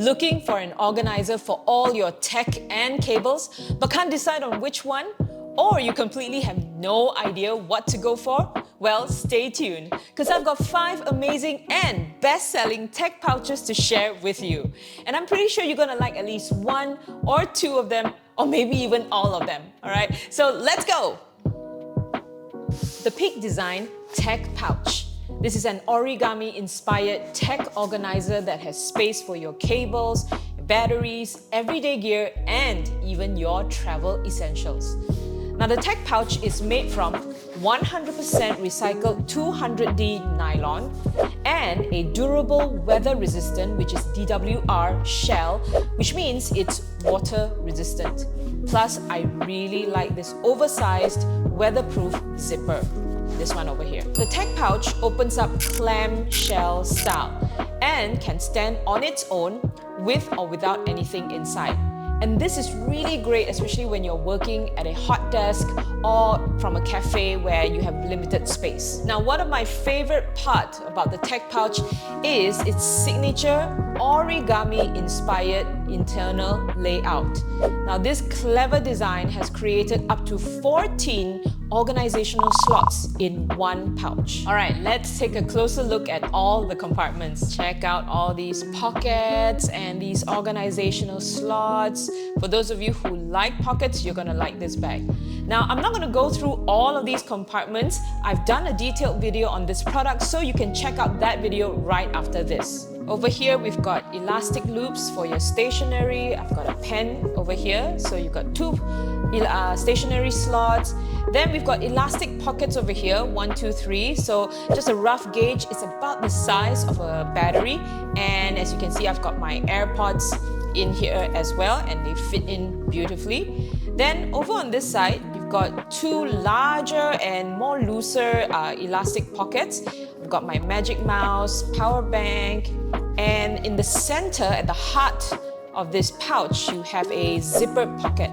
Looking for an organizer for all your tech and cables, but can't decide on which one? Or you completely have no idea what to go for? Well, stay tuned, because I've got 5 amazing and best-selling tech pouches to share with you. And I'm pretty sure you're gonna like at least 1 or 2 of them, or maybe even all of them, all right? So let's go! The Peak Design Tech Pouch. This is an origami-inspired tech organizer that has space for your cables, batteries, everyday gear, and even your travel essentials. Now, the tech pouch is made from 100% recycled 200D nylon and a durable weather-resistant, which is DWR shell, which means it's water-resistant. Plus, I really like this oversized, weatherproof zipper. This one over here. The tech pouch opens up clamshell style and can stand on its own with or without anything inside. And this is really great, especially when you're working at a hot desk or from a cafe where you have limited space. Now, one of my favorite parts about the tech pouch is its signature origami-inspired internal layout. Now, this clever design has created up to 14 organizational slots in one pouch. All right, let's take a closer look at all the compartments. Check out all these pockets and these organizational slots. For those of you who like pockets, you're gonna like this bag. Now, I'm not gonna go through all of these compartments. I've done a detailed video on this product, so you can check out that video right after this. Over here, we've got elastic loops for your stationery. I've got a pen over here, so you've got 2 stationery slots. Then we've got elastic pockets over here, 1, 2, 3. So just a rough gauge, it's about the size of a battery. And as you can see, I've got my AirPods in here as well, and they fit in beautifully. Then over on this side, you've got 2 larger and more looser elastic pockets. I've got my magic mouse, power bank, and in the center, at the heart of this pouch, you have a zippered pocket.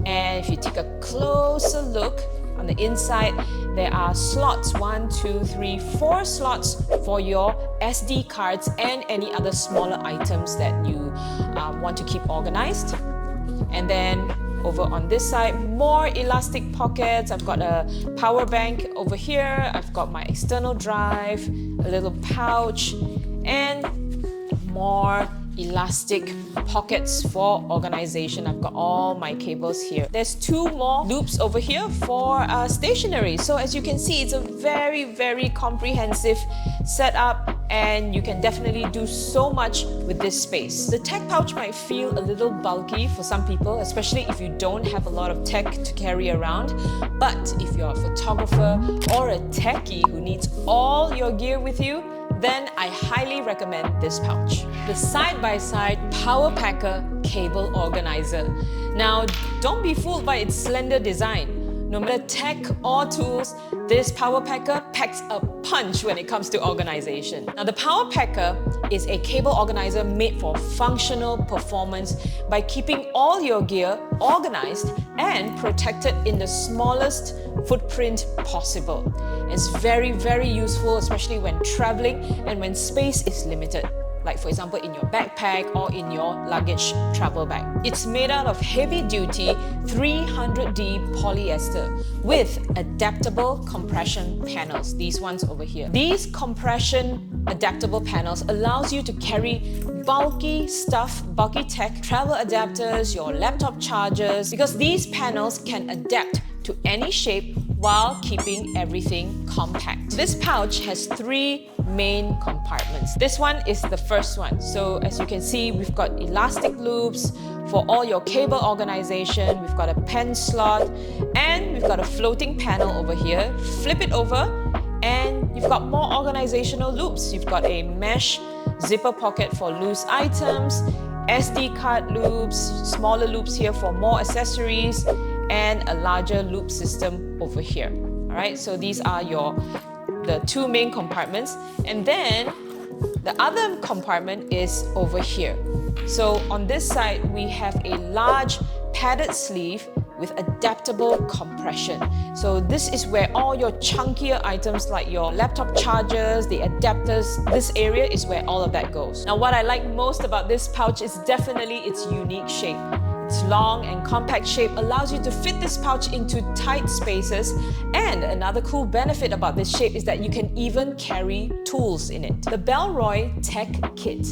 And if you take a closer look on the inside, there are slots, 1, 2, 3, 4 slots for your SD cards and any other smaller items that you want to keep organized. And then over on this side, more elastic pockets. I've got a power bank over here. I've got my external drive, a little pouch, and more elastic pockets for organization. I've got all my cables here. There's 2 more loops over here for stationery. So as you can see, it's a very comprehensive setup, and you can definitely do so much with this space. The tech pouch might feel a little bulky for some people, especially if you don't have a lot of tech to carry around. But if you're a photographer or a techie who needs all your gear with you, then I highly recommend this pouch. The side-by-side Power Packer Cable Organizer. Now, don't be fooled by its slender design. No matter tech or tools, this Power Packer packs a punch when it comes to organization. Now, the Power Packer is a cable organizer made for functional performance by keeping all your gear organized and protected in the smallest footprint possible. It's very useful, especially when traveling and when space is limited. Like for example, in your backpack or in your luggage travel bag. It's made out of heavy-duty 300D polyester with adaptable compression panels, these ones over here. These compression adaptable panels allows you to carry bulky stuff, bulky tech, travel adapters, your laptop chargers, because these panels can adapt to any shape while keeping everything compact. This pouch has 3 main compartments. This one is the first one. So as you can see, we've got elastic loops for all your cable organization. We've got a pen slot, and we've got a floating panel over here. Flip it over, and you've got more organizational loops. You've got a mesh zipper pocket for loose items, SD card loops, smaller loops here for more accessories, and a larger loop system over here. All right, so these are the 2 main compartments. And then the other compartment is over here. So on this side, we have a large padded sleeve with adaptable compression. So this is where all your chunkier items like your laptop chargers, the adapters, this area is where all of that goes. Now what I like most about this pouch is definitely its unique shape. Its long and compact shape allows you to fit this pouch into tight spaces, and another cool benefit about this shape is that you can even carry tools in it. The Bellroy Tech Kit.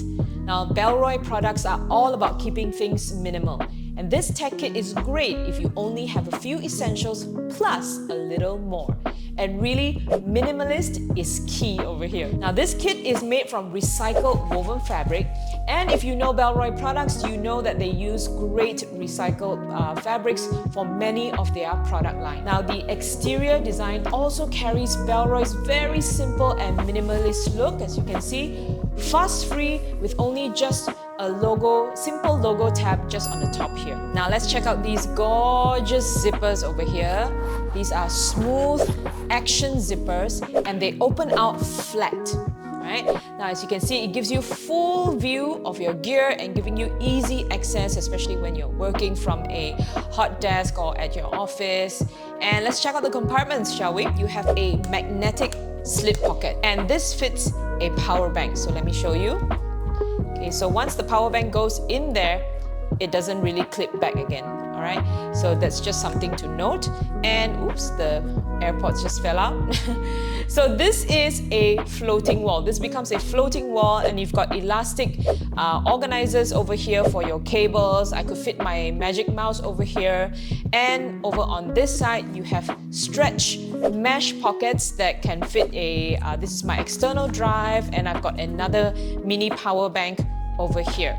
Now Bellroy products are all about keeping things minimal, and this tech kit is great if you only have a few essentials plus a little more. And really, minimalist is key over here. Now this kit is made from recycled woven fabric, and if you know Bellroy products, you know that they use great recycled fabrics for many of their product line. Now the exterior design also carries Bellroy's very simple and minimalist look, as you can see, fuss-free with only just a logo, simple logo tab just on the top here. Now let's check out these gorgeous zippers over here. These are smooth action zippers and they open out flat. Right? Now as you can see, it gives you full view of your gear and giving you easy access, especially when you're working from a hot desk or at your office. And let's check out the compartments, shall we? You have a magnetic slip pocket, and this fits a power bank. So let me show you. Okay, so once the power bank goes in there, it doesn't really clip back again. All right, so that's just something to note. And oops, the AirPods just fell out. So this is a floating wall. This becomes a floating wall, and you've got elastic organizers over here for your cables. I could fit my Magic Mouse over here. And over on this side, you have stretch mesh pockets that can fit a, this is my external drive, and I've got another mini power bank over here.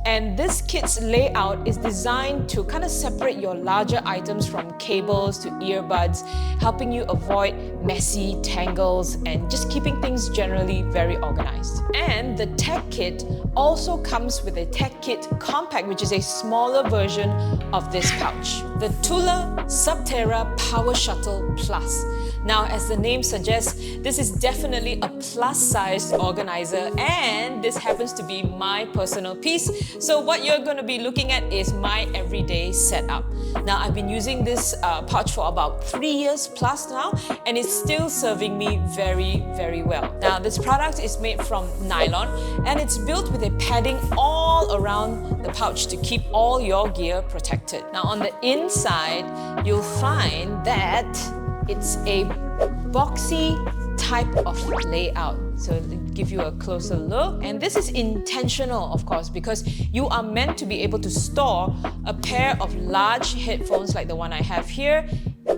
And this kit's layout is designed to kind of separate your larger items from cables to earbuds, helping you avoid messy tangles and just keeping things generally very organized. And the Tech Kit also comes with a Tech Kit Compact, which is a smaller version of this pouch. The Thule Subterra PowerShuttle Plus. Now, as the name suggests, this is definitely a plus-sized organizer, and this happens to be my personal piece. So what you're going to be looking at is my everyday setup. Now, I've been using this pouch for about 3 years plus now, and it's still serving me very, very well. Now, this product is made from nylon, and it's built with a padding all around the pouch to keep all your gear protected. Now, on the inside, you'll find that it's a boxy type of layout. So to give you a closer look, and this is intentional, of course, because you are meant to be able to store a pair of large headphones like the one I have here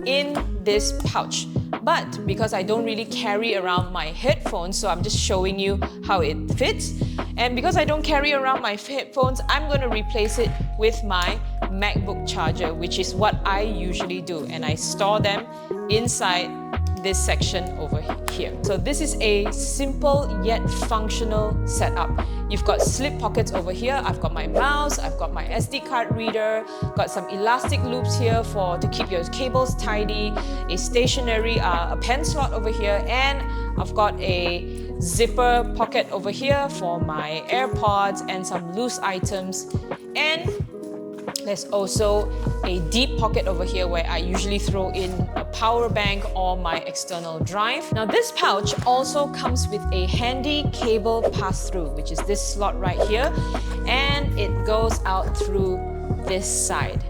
in this pouch. But because I don't really carry around my headphones, so I'm just showing you how it fits. And because I don't carry around my headphones, I'm going to replace it with my MacBook charger, which is what I usually do. And I store them inside this section over here. So this is a simple yet functional setup. You've got slip pockets over here. I've got my mouse, I've got my SD card reader, got some elastic loops here to keep your cables tidy, a stationary a pen slot over here, and I've got a zipper pocket over here for my AirPods and some loose items. And there's also a deep pocket over here where I usually throw in a power bank or my external drive. Now this pouch also comes with a handy cable pass-through, which is this slot right here, and it goes out through this side.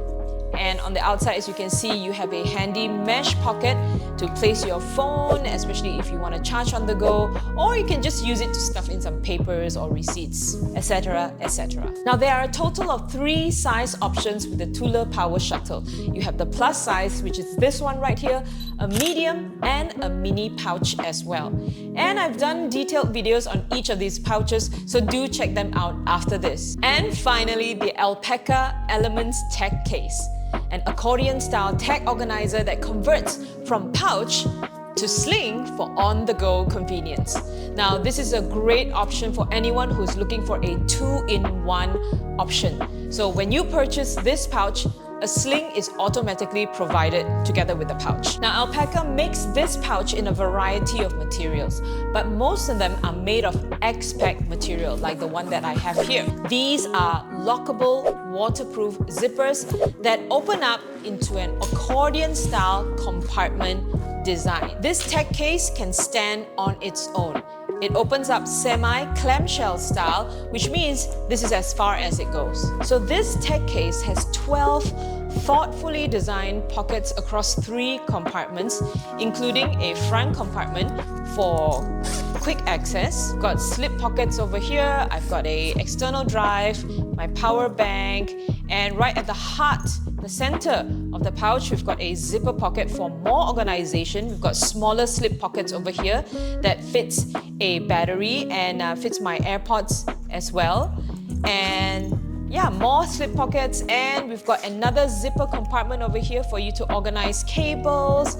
And on the outside, as you can see, you have a handy mesh pocket to place your phone, especially if you want to charge on the go, or you can just use it to stuff in some papers or receipts, etc, etc. Now there are a total of 3 size options with the Thule PowerShuttle. You have the plus size, which is this one right here, a medium, and a mini pouch as well. And I've done detailed videos on each of these pouches, so do check them out after this. And finally, the Alpaka Elements Tech Case, an accordion-style tech organizer that converts from pouch to sling for on-the-go convenience. Now, this is a great option for anyone who's looking for a 2-in-1 option. So when you purchase this pouch, a sling is automatically provided together with the pouch. Now, Alpaka makes this pouch in a variety of materials, but most of them are made of X-Pack material, like the one that I have here. These are lockable, waterproof zippers that open up into an accordion-style compartment design. This tech case can stand on its own. It opens up semi-clamshell style, which means this is as far as it goes. So this tech case has 12 thoughtfully designed pockets across 3 compartments, including a front compartment for quick access. Got slip pockets over here. I've got a external drive, my power bank, and right at the heart, the center of the pouch, we've got a zipper pocket for more organization. We've got smaller slip pockets over here that fits a battery and fits my AirPods as well. And yeah, more slip pockets, and we've got another zipper compartment over here for you to organize cables.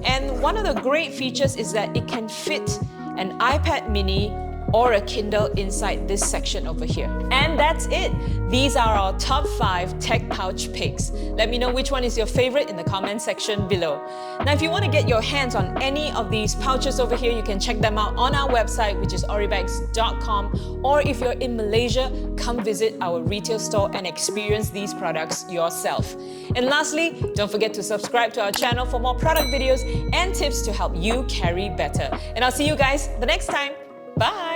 And one of the great features is that it can fit an iPad mini or a Kindle inside this section over here. And that's it. These are our top 5 tech pouch picks. Let me know which one is your favorite in the comment section below. Now, if you want to get your hands on any of these pouches over here, you can check them out on our website, which is oribags.com. Or if you're in Malaysia, come visit our retail store and experience these products yourself. And lastly, don't forget to subscribe to our channel for more product videos and tips to help you carry better. And I'll see you guys the next time. Bye!